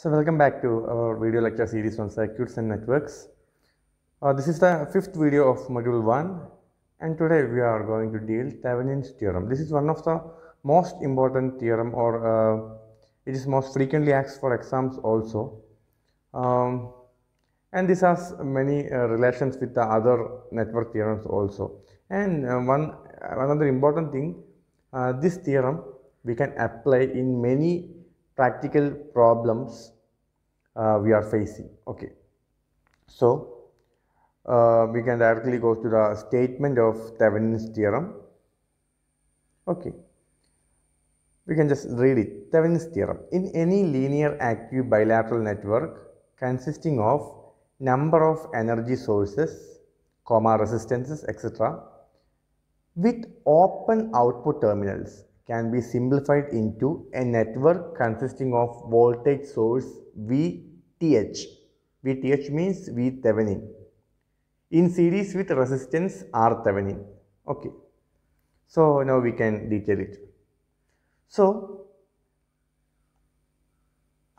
So welcome back to our video lecture series on circuits and networks. This is the fifth video of module 1, and today we are going to deal Thevenin's theorem. This is one of the most important theorem, or it is most frequently asked for exams also. And this has many relations with the other network theorems also. And another important thing, this theorem we can apply in many practical problems we are facing. Okay, so we can directly go to the statement of Thevenin's theorem. Okay, we can just read it. Thevenin's theorem: in any linear active bilateral network consisting of number of energy sources, resistances, etc., with open output terminals, can be simplified into a network consisting of voltage source VTH. VTH means V Thevenin in series with resistance R Thevenin. Okay, so now we can detail it. So,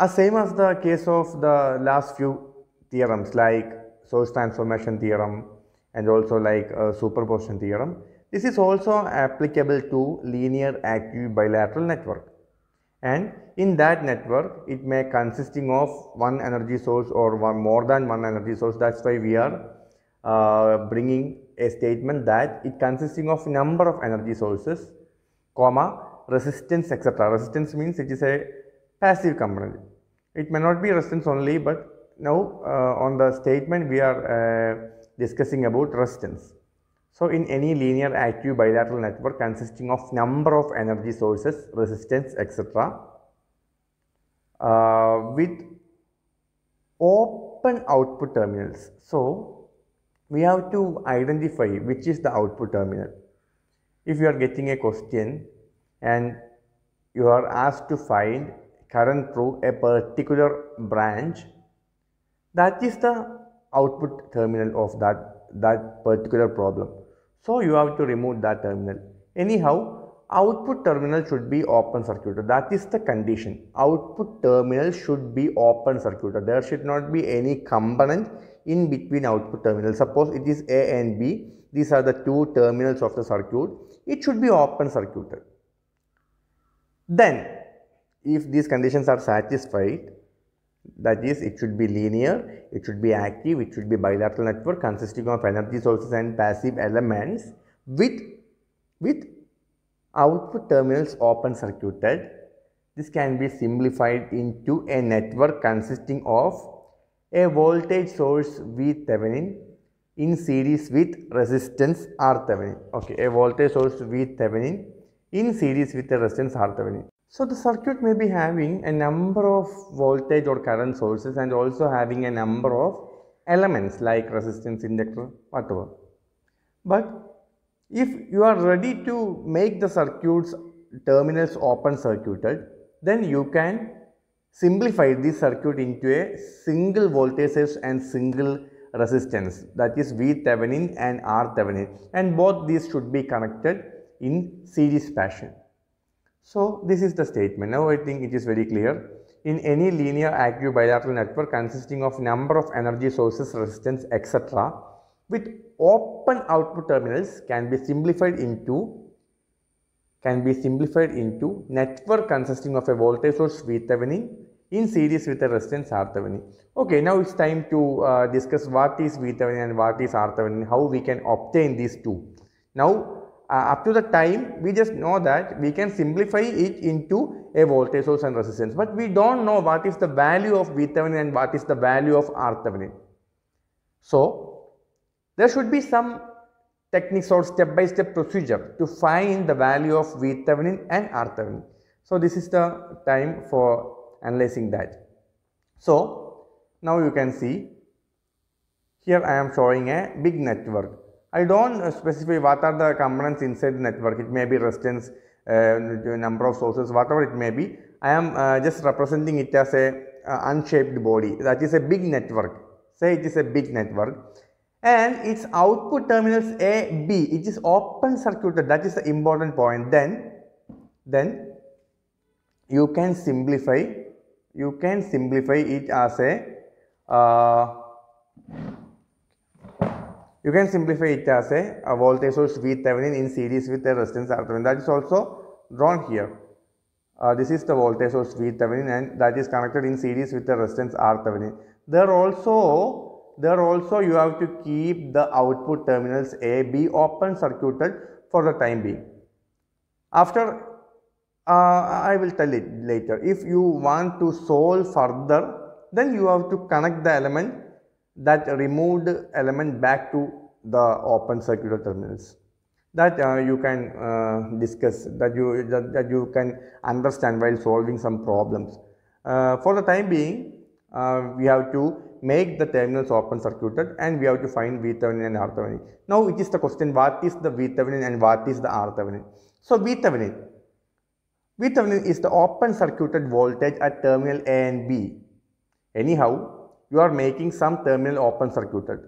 same as the case of the last few theorems like source transformation theorem and also like superposition theorem, this is also applicable to linear active bilateral network. And in that network, it may consisting of one energy source or more than one energy source. That's why we are bringing a statement that it consisting of number of energy sources, resistance, etc. Resistance means it is a passive component. It may not be resistance only, but now on the statement we are discussing about resistance. So, in any linear active bilateral network consisting of number of energy sources, resistance, etc., with open output terminals. So, we have to identify which is the output terminal. If you are getting a question and you are asked to find current through a particular branch, that is the output terminal of that particular problem. So, you have to remove that terminal. Anyhow, output terminal should be open circuited. That is the condition. Output terminal should be open circuited. There should not be any component in between output terminals. Suppose it is A and B. These are the two terminals of the circuit. It should be open circuited. Then, if these conditions are satisfied, that is, it should be linear, it should be active, it should be bilateral network consisting of energy sources and passive elements with output terminals open circuited. This can be simplified into a network consisting of a voltage source V Thevenin in series with resistance R Thevenin. Okay, a voltage source V Thevenin in series with a resistance R Thevenin. So, the circuit may be having a number of voltage or current sources and also having a number of elements like resistance, inductor, whatever. But if you are ready to make the circuit's terminals open circuited, then you can simplify this circuit into a single voltage source and single resistance, that is V Thevenin and R Thevenin, and both these should be connected in series fashion. So, this is the statement. Now, I think it is very clear. In any linear active bilateral network consisting of number of energy sources, resistance, etc., with open output terminals can be simplified into network consisting of a voltage source V Thevenin in series with a resistance R Thevenin. Okay, now it's time to discuss what is V Thevenin and what is R Thevenin, how we can obtain these two. Now, up to the time we just know that we can simplify it into a voltage source and resistance, but we don't know what is the value of V Thevenin and what is the value of R Thevenin. So, there should be some techniques or step-by-step procedure to find the value of V Thevenin and R Thevenin. So, this is the time for analyzing that. So, now you can see here I am showing a big network. I don't specify what are the components inside the network. It may be resistance, number of sources, whatever it may be. I am just representing it as a unshaped body. That is a big network. Say it is a big network, and its output terminals A, B, it is open circuited. That is the important point. Then you can simplify you can simplify it as a uh, voltage source VThevenin in series with a resistance R Thevenin. That is also drawn here. This is the voltage source VThevenin and that is connected in series with the resistance R Thevenin. There also you have to keep the output terminals A, B open circuited for the time being. After I will tell it later. If you want to solve further, then you have to connect the element, that removed element, back to the open circuited terminals. That you can discuss, that you can understand while solving some problems. For the time being, we have to make the terminals open circuited and we have to find VThevenin and RThevenin. Now it is the question, what is the VThevenin and what is the RThevenin? So VThevenin is the open circuited voltage at terminal A and B. Anyhow, you are making some terminal open circuited.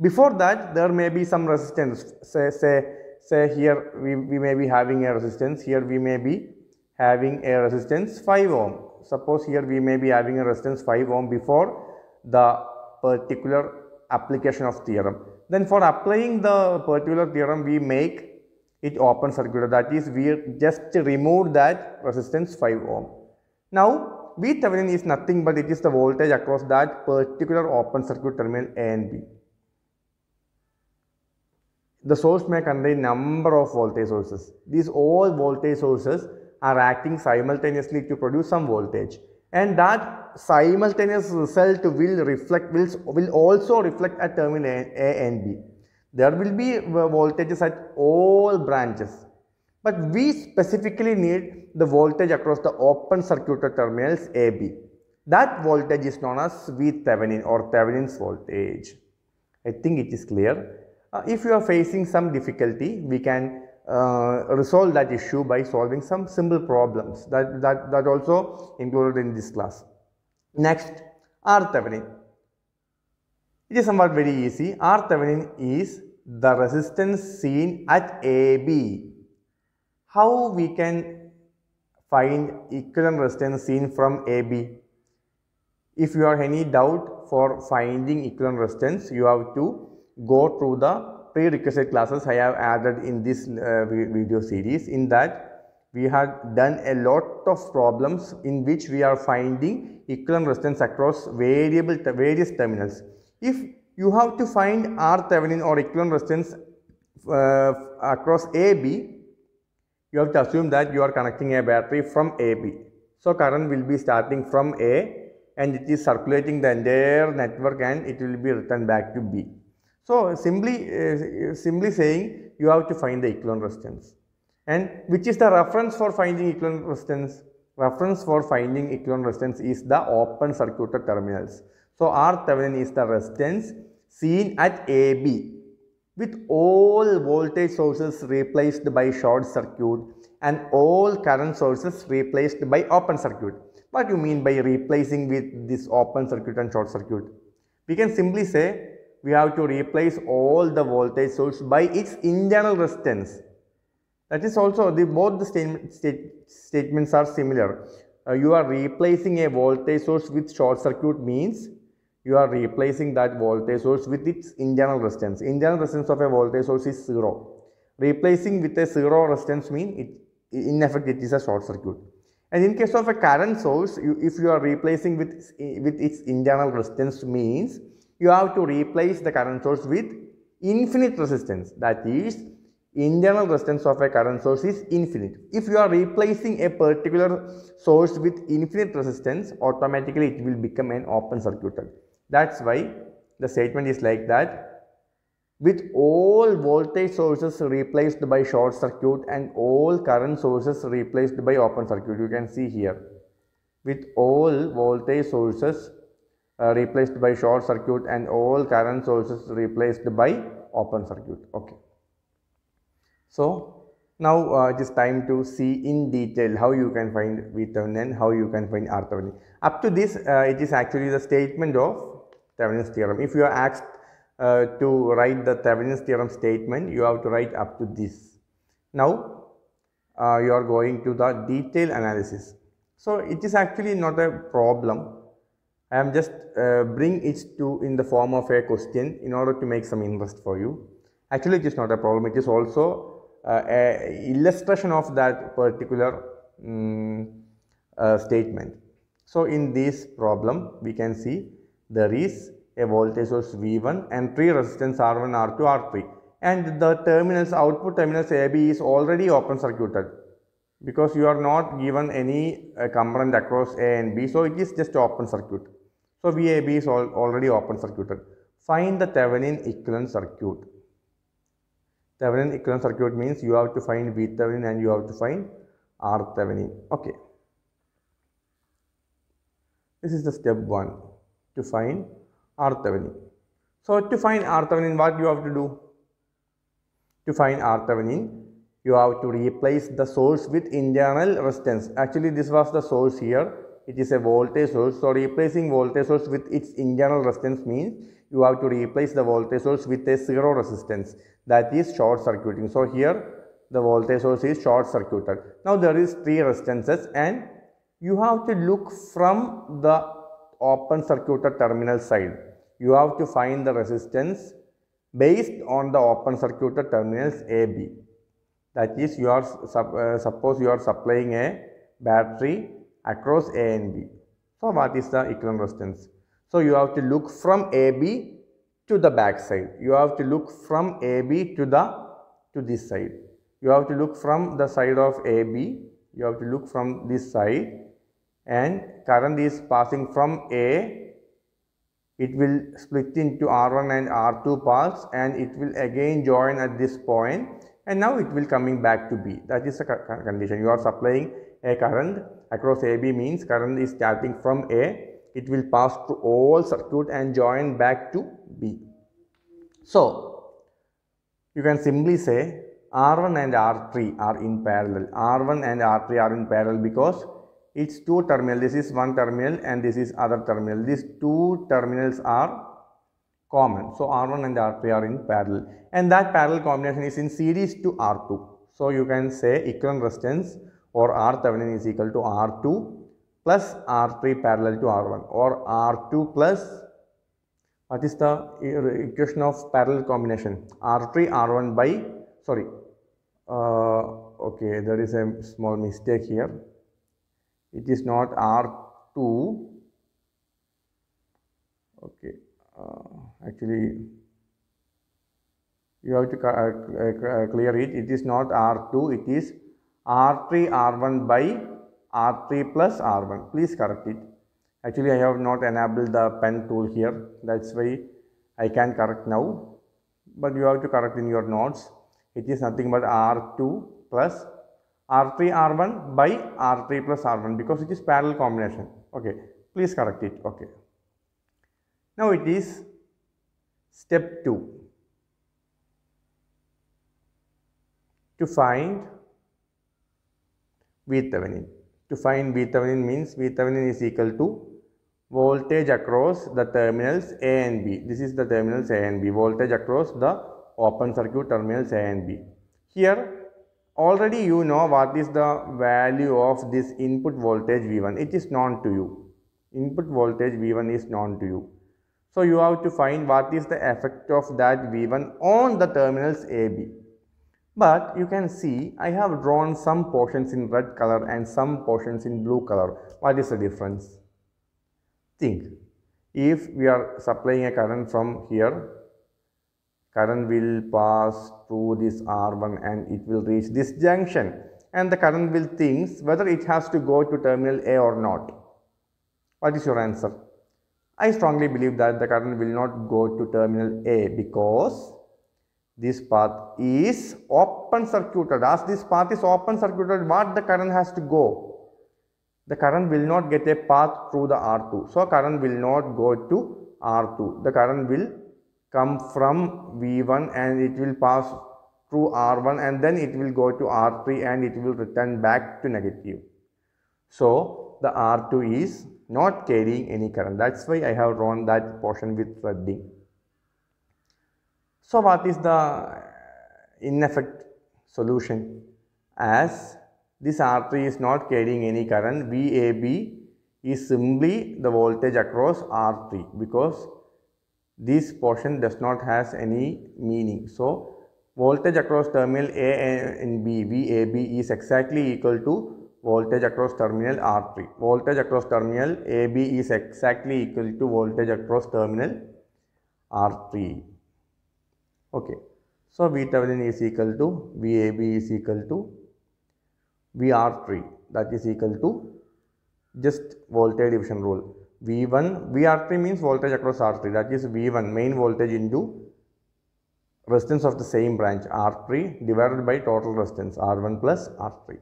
Before that, there may be some resistance. Say here we may be having a resistance. Here we may be having a resistance 5 ohm. Suppose here we may be having a resistance 5 ohm before the particular application of theorem. Then for applying the particular theorem, we make it open circuited. That is, we just remove that resistance 5 ohm. Now VThevenin is nothing but it is the voltage across that particular open circuit terminal A and B. The source may contain number of voltage sources. These all voltage sources are acting simultaneously to produce some voltage, and that simultaneous result will also reflect at terminal A and B. There will be voltages at all branches, but we specifically need the voltage across the open circuited terminals A, B. That voltage is known as VThevenin or Thevenin's voltage. I think it is clear. If you are facing some difficulty, we can resolve that issue by solving some simple problems that also included in this class. Next, RThevenin. It is somewhat very easy. RThevenin is the resistance seen at AB. How we can find equivalent resistance seen from AB? If you have any doubt for finding equivalent resistance, you have to go through the prerequisite classes I have added in this video series. In that, we have done a lot of problems in which we are finding equivalent resistance across various terminals. If you have to find RThevenin or equivalent resistance across AB, you have to assume that you are connecting a battery from AB. So current will be starting from A and it is circulating the entire network and it will be returned back to B. So simply saying, you have to find the equivalent resistance. And which is the reference for finding equivalent resistance? Reference for finding equivalent resistance is the open circuited terminals. So RThevenin is the resistance seen at AB with all voltage sources replaced by short circuit and all current sources replaced by open circuit. What do you mean by replacing with this open circuit and short circuit? We can simply say we have to replace all the voltage source by its internal resistance. That is also, both the statements are similar. You are replacing a voltage source with short circuit means you are replacing that voltage source with its internal resistance. Internal resistance of a voltage source is 0. Replacing with a 0 resistance means in effect it is a short circuit. And in case of a current source, if you are replacing with its internal resistance means you have to replace the current source with infinite resistance. That is, internal resistance of a current source is infinite. If you are replacing a particular source with infinite resistance, automatically it will become an open circuited. That's why the statement is like that: with all voltage sources replaced by short circuit and all current sources replaced by open circuit. You can see here, with all voltage sources replaced by short circuit and all current sources replaced by open circuit. Okay. So now it is time to see in detail how you can find VThevenin and how you can find RThevenin. Up to this, it is actually the statement of Thevenin's theorem. If you are asked to write the Thevenin's theorem statement, you have to write up to this. Now you are going to the detailed analysis. So it is actually not a problem. I am just bring it to in the form of a question in order to make some interest for you. Actually, it is not a problem. It is also a illustration of that particular statement. So in this problem, we can see there is a voltage source V1 and 3 resistance R1, R2, R3, and the terminals, output terminals AB is already open circuited because you are not given any component across A and B, so it is just open circuit. So VAB is already open circuited. Find the Thevenin equivalent circuit. Thevenin equivalent circuit means you have to find VThevenin and you have to find RThevenin. Okay. This is the step 1 to find RThevenin. So to find RThevenin, what you have to do? To find RThevenin, you have to replace the source with internal resistance. Actually, this was the source here. It is a voltage source. So replacing voltage source with its internal resistance means you have to replace the voltage source with a zero resistance. That is short circuiting. So here the voltage source is short circuited. Now there is 3 resistances and you have to look from the open circuited terminal side. You have to find the resistance based on the open circuited terminals AB. That is, you are suppose you are supplying a battery across A and B. So what is the equivalent resistance? So you have to look from AB to the back side. You have to look from AB to this side. You have to look from the side of AB. You have to look from this side, and current is passing from A. It will split into R1 and R2 parts, and it will again join at this point, and now it will coming back to B. That is the condition. You are supplying a current across AB means current is starting from A. It will pass through all circuit and join back to B. So you can simply say R1 and R3 are in parallel. R1 and R3 are in parallel because it's 2 terminals. This is 1 terminal and this is other terminal. These 2 terminals are common. So R1 and R3 are in parallel, and that parallel combination is in series to R2. So you can say equivalent resistance or RThevenin is equal to R2 plus R3 parallel to R1, or R2 plus, what is the equation of parallel combination? R3 R1 by, sorry, okay, there is a small mistake here. It is not R2, okay, actually you have to clear it. It is not R2, it is R3 R1 by R3 plus R1. Please correct it. Actually, I have not enabled the pen tool here. That's why I can correct now. But you have to correct in your notes. It is nothing but R2 plus R3 R1 by R3 plus R1 because it is parallel combination. Okay. Please correct it. Okay. Now it is step 2. To find VThevenin. To find VThevenin means VThevenin is equal to voltage across the terminals A and B. This is the terminals A and B. Voltage across the open circuit terminals A and B. Here already you know what is the value of this input voltage V1. It is known to you. Input voltage V1 is known to you. So you have to find what is the effect of that V1 on the terminals AB. But you can see I have drawn some portions in red color and some portions in blue color. What is the difference? Think. If we are supplying a current from here, current will pass through this R1 and it will reach this junction, and the current will think whether it has to go to terminal A or not. What is your answer? I strongly believe that the current will not go to terminal A because this path is open circuited. As this path is open circuited, what the current has to go? The current will not get a path through the R2. So current will not go to R2. The current will come from V1 and it will pass through R1 and then it will go to R3 and it will return back to negative. So the R2 is not carrying any current. That's why I have drawn that portion with redding. So what is the in effect solution? As this R3 is not carrying any current. VAB is simply the voltage across R3 because this portion does not has any meaning. So voltage across terminal A and B, VAB, is exactly equal to voltage across terminal R3. Voltage across terminal AB is exactly equal to voltage across terminal R3. Okay. So VThevenin is equal to VAB is equal to VR3, that is equal to just voltage division rule. VR3 means voltage across R3, that is V1 main voltage into resistance of the same branch R3 divided by total resistance R1 plus R3.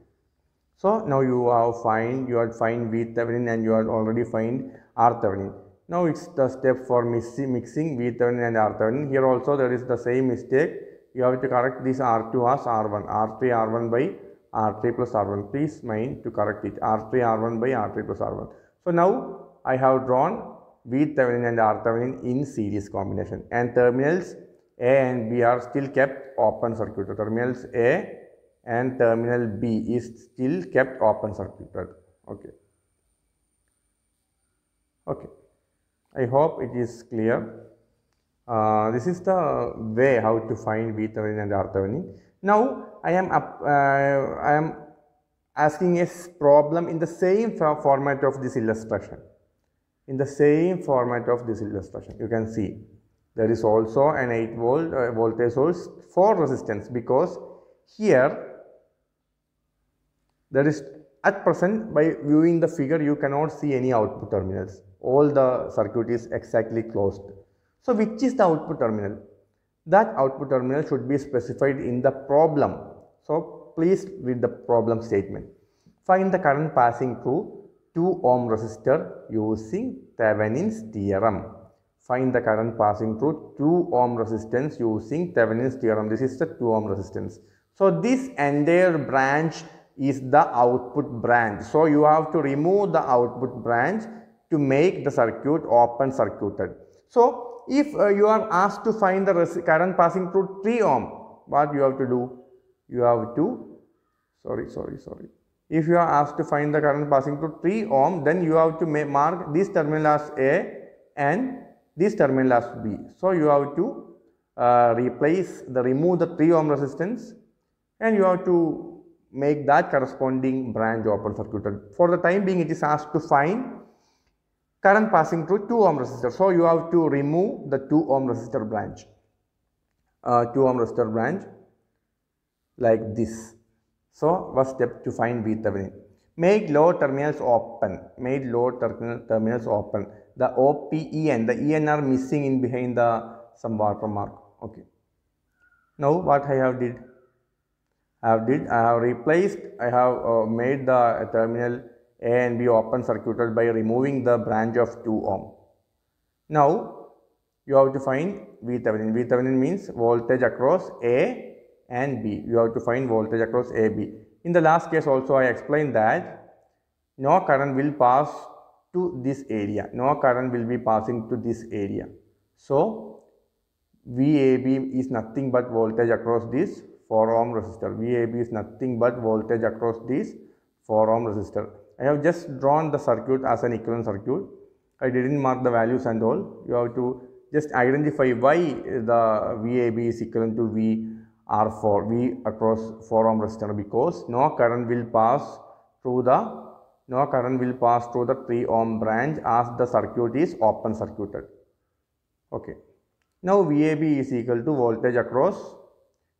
So now you have find VThevenin and you have already find RThevenin. Now it's the step for mixing VThevenin and RThevenin. Here also there is the same mistake. You have to correct this R2 as R1, R3 R1 by R3 plus R1. Please mind to correct it, R3 R1 by R3 plus R1. So now I have drawn VThevenin and RThevenin in series combination, and terminals A and B are still kept open circuit. Terminals A and terminal B is still kept open circuited. Okay. Okay. I hope it is clear. This is the way how to find VThevenin and RThevenin. Now I am asking a problem in the same format of this illustration. In the same format of this illustration, you can see there is also an 8 volt voltage source for resistance, because here there is at present, by viewing the figure, you cannot see any output terminals. All the circuit is exactly closed. So which is the output terminal? That output terminal should be specified in the problem. So please read the problem statement. Find the current passing through 2 ohm resistor using Thevenin's theorem. Find the current passing through 2 ohm resistance using Thevenin's theorem. This is the 2 ohm resistance. So this entire branch is the output branch. So you have to remove the output branch to make the circuit open circuited. So if you are asked to find the current passing through 3 ohm, what you have to do? You have to, if you are asked to find the current passing through 3 ohm, then you have to mark this terminal as A and this terminal as B. So you have to remove the 3 ohm resistance, and you have to make that corresponding branch open circuited. For the time being, it is asked to find current passing through 2 ohm resistor. So you have to remove the 2 ohm resistor branch. 2 ohm resistor branch like this. So first step to find VThevenin. Make load terminals open. Make load terminals open. The OPEN, the EN are missing in behind the some watermark. Okay. Now what I have did? I have made the terminal A and B open circuited by removing the branch of 2 ohm. Now you have to find VThevenin. VThevenin means voltage across A and B. You have to find voltage across AB. In the last case also I explained that no current will pass to this area. No current will be passing to this area. So VAB is nothing but voltage across this 4 ohm resistor. VAB is nothing but voltage across this 4 ohm resistor. I have just drawn the circuit as an equivalent circuit. I didn't mark the values and all. You have to just identify why the VAB is equivalent to VR4, V across 4 ohm resistor, because no current will pass through the 3 ohm branch as the circuit is open circuited. Okay. Now VAB is equal to voltage across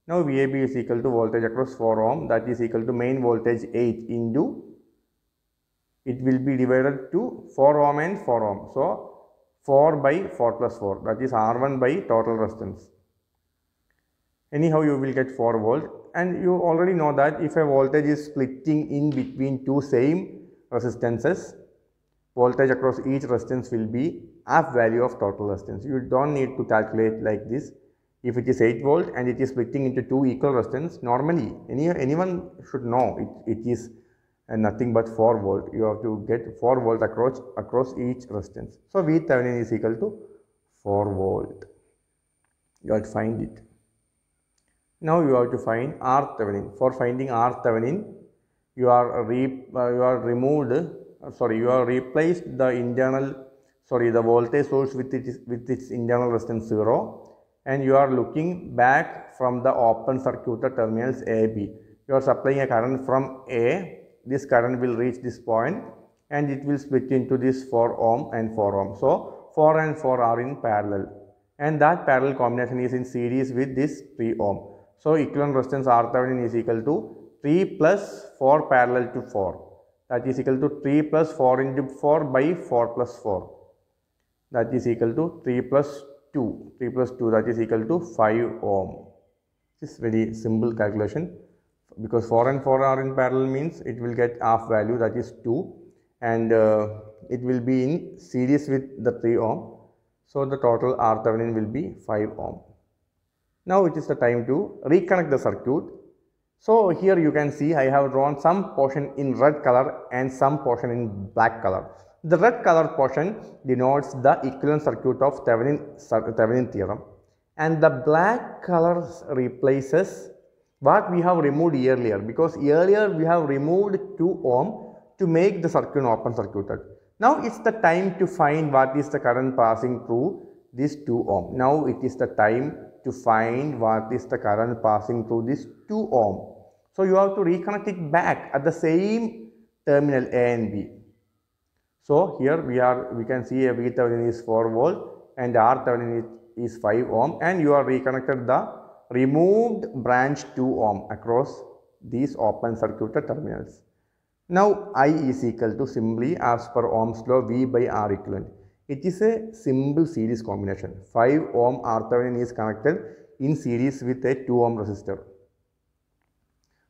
4 ohm, that is equal to main voltage 8 into, it will be divided to 4 ohm and 4 ohm. So 4 by 4 plus 4, that is R1 by total resistance. Anyhow, you will get 4 volt, and you already know that if a voltage is splitting in between two same resistances, voltage across each resistance will be half value of total resistance. You don't need to calculate like this. If it is 8 volt and it is splitting into two equal resistance, normally anyone should know it is nothing but 4 volt. You have to get 4 volt across each resistance. So VThevenin is equal to 4 volt. You have to find it. Now you have to find RThevenin. For finding RThevenin, you are replaced the the voltage source with its internal resistance 0, and you are looking back from the open circuited terminals A, B. You are supplying a current from A. This current will reach this point and it will split into this 4 ohm and 4 ohm. So 4 and 4 are in parallel, and that parallel combination is in series with this 3 ohm. So equivalent resistance R Thevenin is equal to 3 plus 4 parallel to 4. That is equal to 3 plus 4 into 4 by 4 plus 4. That is equal to 3 plus 2. 3 plus 2, that is equal to 5 ohm. This is very simple calculation, because 4 and 4 are in parallel means it will get half value, that is 2, and it will be in series with the 3 ohm. So the total R Thevenin will be 5 ohm. Now it is the time to reconnect the circuit. So here you can see I have drawn some portion in red color and some portion in black color. The red color portion denotes the equivalent circuit of Thevenin theorem, and the black color replaces what we have removed earlier, because earlier we have removed 2 ohm to make the circuit open circuited. Now it's the time to find what is the current passing through this 2 ohm. Now it is the time to find what is the current passing through this 2 ohm. So you have to reconnect it back at the same terminal A and B. So here we can see a V Thevenin is 4 volt and R Thevenin is 5 ohm, and you are reconnected the removed branch 2 ohm across these open circuited terminals. Now I is equal to, simply as per Ohm's law, V by R equivalent. It is a simple series combination. 5 ohm R Thevenin is connected in series with a 2 ohm resistor.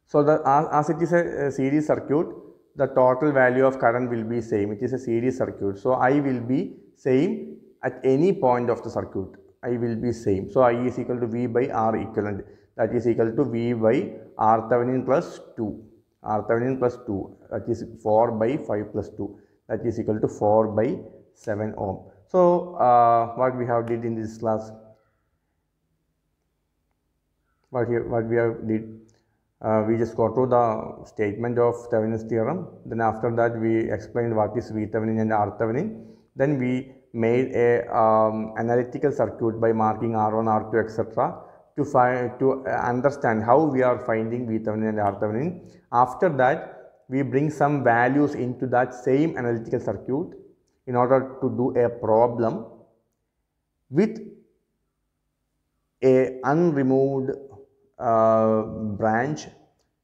So as it is a series circuit, the total value of current will be same. It is a series circuit. So I will be same at any point of the circuit. I will be same. So I is equal to V by R equivalent. That is equal to V by R Thevenin plus 2. R Thevenin plus 2. That is 4 by 5 plus 2. That is equal to 4 by 7 ohm. So what we have did in this class, what we have did, we just go through the statement of Thevenin's theorem. Then after that we explained what is V Thevenin and R Thevenin. Then we made a analytical circuit by marking R1, R2, etc. to understand how we are finding V Thevenin and R Thevenin. After that we bring some values into that same analytical circuit in order to do a problem with a unremoved branch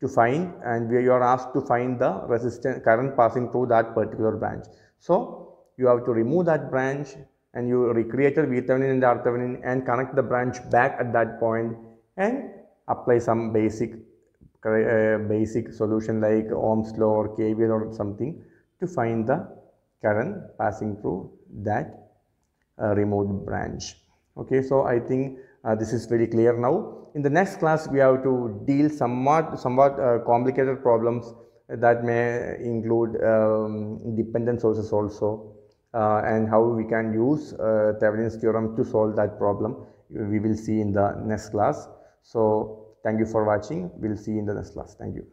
to find, and you are asked to find the resistance current passing through that particular branch. So you have to remove that branch and you recreated V Thevenin and R Thevenin and connect the branch back at that point and apply some basic solution like Ohm's law or KVL or something to find the current passing through that removed branch. Okay, so I think this is very clear now. In the next class, we have to deal somewhat complicated problems that may include dependent sources also, and how we can use Thevenin's theorem to solve that problem. We will see in the next class. So thank you for watching. We will see in the next class. Thank you.